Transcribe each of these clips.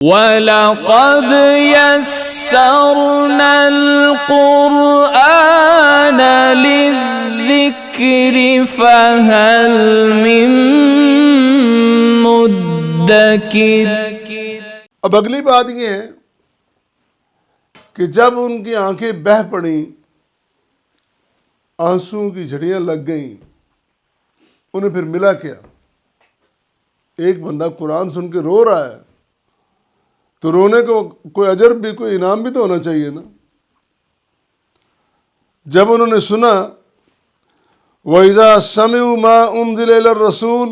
وَلَقَدْ يَسَّرْنَا الْقُرْآنَ لِلذِّكْرِ فَهَلْ مِن مُدَّكِرٍ۔ اب اگلی بات یہ ہے کہ جب ان کی آنکھیں بہہ پڑیں، آنسوں کی جھڑیاں لگ گئیں، انہیں پھر ملا کیا؟ ایک بندہ قرآن سن کے رو رہا ہے تو رونے کو کوئی اجر بھی، کوئی انعام بھی تو ہونا چاہیے نا۔ جب انہوں نے سنا وَإِذَا سَمِعُوا مَا أُنزِلَ إِلَى الرَّسُولِ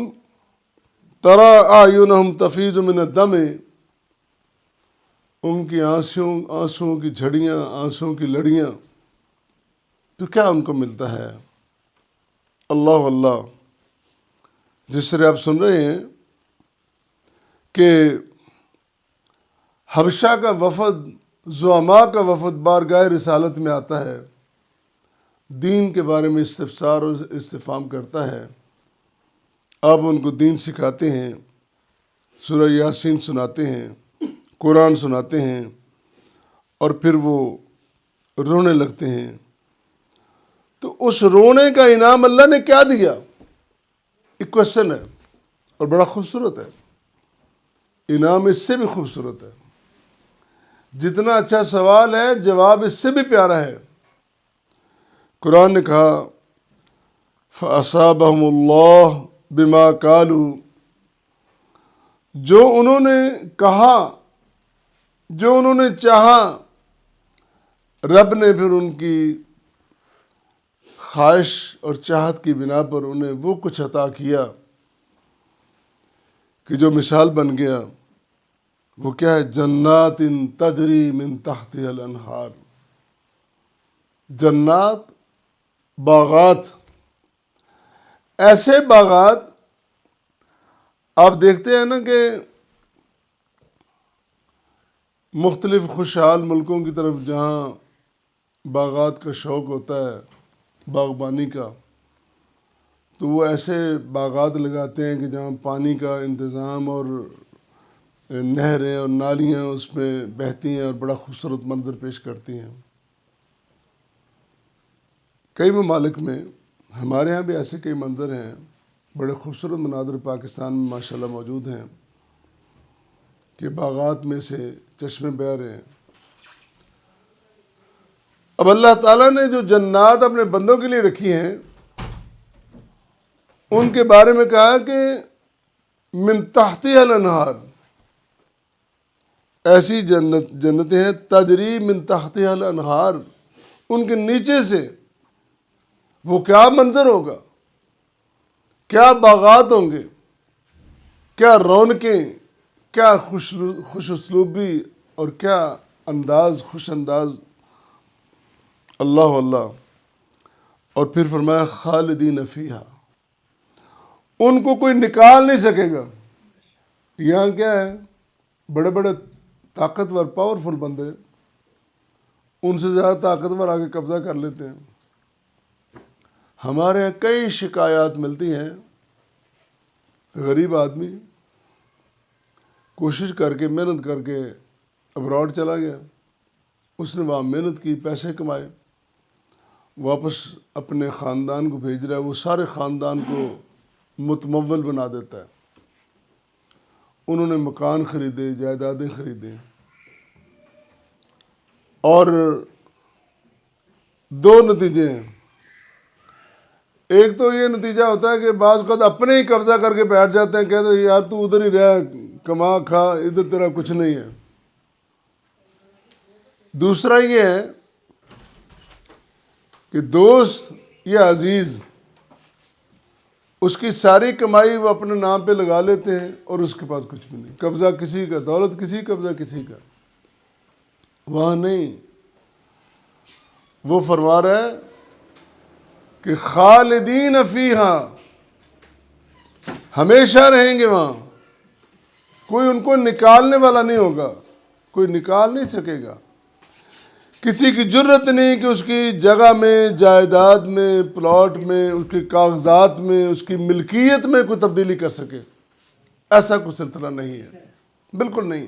تَرَىٰ أَعْيُنَهُمْ تَفِيضُ مِنَ الدَّمِ، ان کی آنسوں کی جھڑیاں، آنسوں کی لڑیاں، تو کیا ان کو ملتا ہے؟ اللہ اللہ، جس طرح آپ سن رہے ہیں کہ حبشہ کا وفد، زعماء کا وفد بارگاہ رسالت میں آتا ہے، دین کے بارے میں استفسار اور استفہام کرتا ہے، آپ ان کو دین سکھاتے ہیں، سورہ یاسین سناتے ہیں، قرآن سناتے ہیں، اور پھر وہ رونے لگتے ہیں، تو اس رونے کا انعام اللہ نے کیا دیا؟ ایک کوشچن ہے اور بڑا خوبصورت ہے، انعام اس سے بھی خوبصورت ہے۔ جتنا اچھا سوال ہے، جواب اس سے بھی پیارا ہے۔ قرآن نے کہا فَأَصَابَهُمُ اللَّهُ بِمَا قَالُوا، جو انہوں نے کہا، جو انہوں نے چاہا، رب نے پھر ان کی خواہش اور چاہت کی بنا پر انہیں وہ کچھ عطا کیا کہ جو مثال بن گیا۔ وہ کیا ہے؟ جنات تجری من تحتها الانہار، جنات، باغات، ایسے باغات آپ دیکھتے ہیں نا کہ مختلف خوشحال ملکوں کی طرف جہاں باغات کا شوق ہوتا ہے، باغبانی کا، تو وہ ایسے باغات لگاتے ہیں کہ جہاں پانی کا انتظام اور نہریں اور نالیاں اس میں بہتی ہیں اور بڑا خوبصورت منظر پیش کرتی ہیں۔ کئی ممالک میں، ہمارے ہاں بھی ایسے کئی منظر ہیں، بڑے خوبصورت مناظر پاکستان میں ماشاءاللہ موجود ہیں کہ باغات میں سے چشمے بہہ رہے ہیں۔ اب اللہ تعالیٰ نے جو جنات اپنے بندوں کے لیے رکھی ہیں، ان کے بارے میں کہا کہ من تحتها الانہار، ایسی جنتیں ہیں تجری من تحتها الانہار، ان کے نیچے سے وہ کیا منظر ہوگا، کیا باغات ہوں گے، کیا رونقیں، کیا خوش اسلوبی اور کیا انداز، خوش انداز، اللہ اللہ۔ اور پھر فرمایا خالدین فیہا، ان کو کوئی نکال نہیں سکے گا۔ یہاں کیا ہے؟ بڑے بڑے طاقتور، پاورفل بندے، ان سے زیادہ طاقتور آگے قبضہ کر لیتے ہیں۔ ہمارے یہاں کئی شکایات ملتی ہیں، غریب آدمی کوشش کر کے، محنت کر کے ابراڈ چلا گیا، اس نے وہاں محنت کی، پیسے کمائے، واپس اپنے خاندان کو بھیج رہا ہے، وہ سارے خاندان کو متمول بنا دیتا ہے۔ انہوں نے مکان خریدے، جائیدادیں خریدیں، اور دو نتیجے ہیں۔ ایک تو یہ نتیجہ ہوتا ہے کہ بعض اوقات اپنے ہی قبضہ کر کے بیٹھ جاتے ہیں، کہتے ہیں یار تو ادھر ہی رہ، کما کھا، ادھر تیرا کچھ نہیں ہے۔ دوسرا یہ ہے کہ دوست یا عزیز، اس کی ساری کمائی وہ اپنے نام پہ لگا لیتے ہیں اور اس کے پاس کچھ بھی نہیں، قبضہ کسی کا، دولت کسی، قبضہ کسی کا۔ وہاں نہیں، وہ فرما رہا ہے کہ خالدین فیہا، ہمیشہ رہیں گے وہاں، کوئی ان کو نکالنے والا نہیں ہوگا، کوئی نکال نہیں سکے گا۔ کسی کی جرت نہیں کہ اس کی جگہ میں، جائیداد میں، پلاٹ میں، اس کے کاغذات میں، اس کی ملکیت میں کوئی تبدیلی کر سکے، ایسا کوئی سلسلہ نہیں ہے، بالکل نہیں۔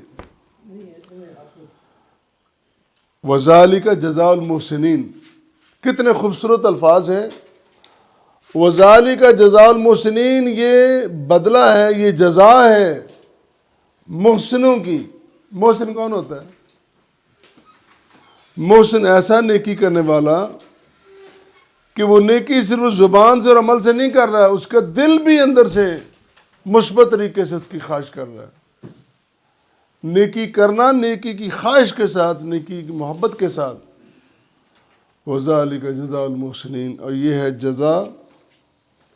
وذالک جزاء المحسنین، کتنے خوبصورت الفاظ ہیں. وذالک جزاء المحسنین، یہ بدلہ ہے، یہ جزا ہے محسنوں کی. محسن کون ہوتا ہے؟ محسن ایسا نیکی کرنے والا کہ وہ نیکی صرف زبان سے اور عمل سے نہیں کر رہا ہے، اس کا دل بھی اندر سے مثبت طریقے سے اس کی خواہش کر رہا ہے. نیکی کرنا نیکی کی خواہش کے ساتھ، نیکی کی محبت کے ساتھ. وذالک جزاء المحسنین، اور یہ ہے جزا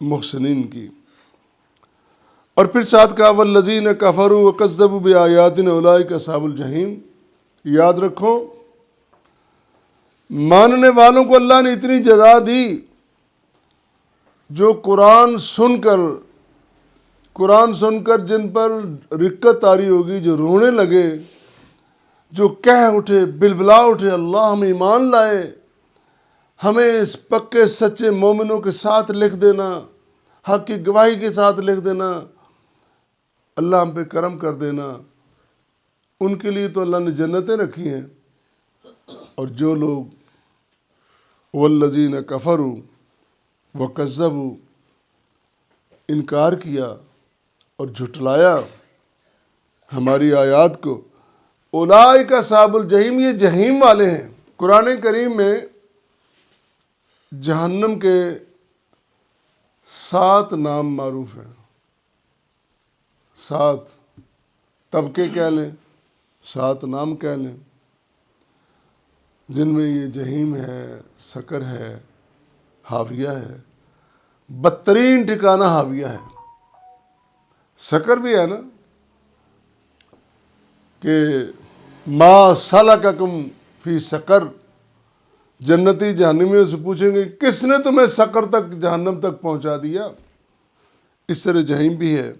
محسنین کی. اور پھر ساتھ کہا والذین کفروا وکذبوا بآیاتنا اولئک اصحاب الجحیم. یاد رکھو، ماننے والوں کو اللہ نے اتنی جزا دی، جو قرآن سن کر جن پر رقت طاری ہوگی، جو رونے لگے، جو کہہ اٹھے، بلبلا اٹھے، اللہ ہم ایمان لائے، ہمیں اس پکے سچے مومنوں کے ساتھ لکھ دینا، حق کی گواہی کے ساتھ لکھ دینا، اللہ ہم پہ کرم کر دینا. ان کے لیے تو اللہ نے جنتیں رکھی ہیں. اور جو لوگ والذین کفروا وکذبوا، انکار کیا اور جھٹلایا ہماری آیات کو، اولئک اصحاب الجحیم، یہ جہنم والے ہیں. قرآن کریم میں جہنم کے 7 نام معروف ہیں. 7 طبقے کہہ لیں، 7 نام کہہ لیں، جن میں یہ جہنم ہے، سقر ہے، حاویہ ہے. بدترین ٹھکانہ حاویہ ہے. سقر بھی ہے نا، کہ ما سلککم فی سقر، جنتی جہنمیوں سے پوچھیں گے کس نے تمہیں سقر تک، جہنم تک پہنچا دیا. اس طرح جہنم بھی ہے.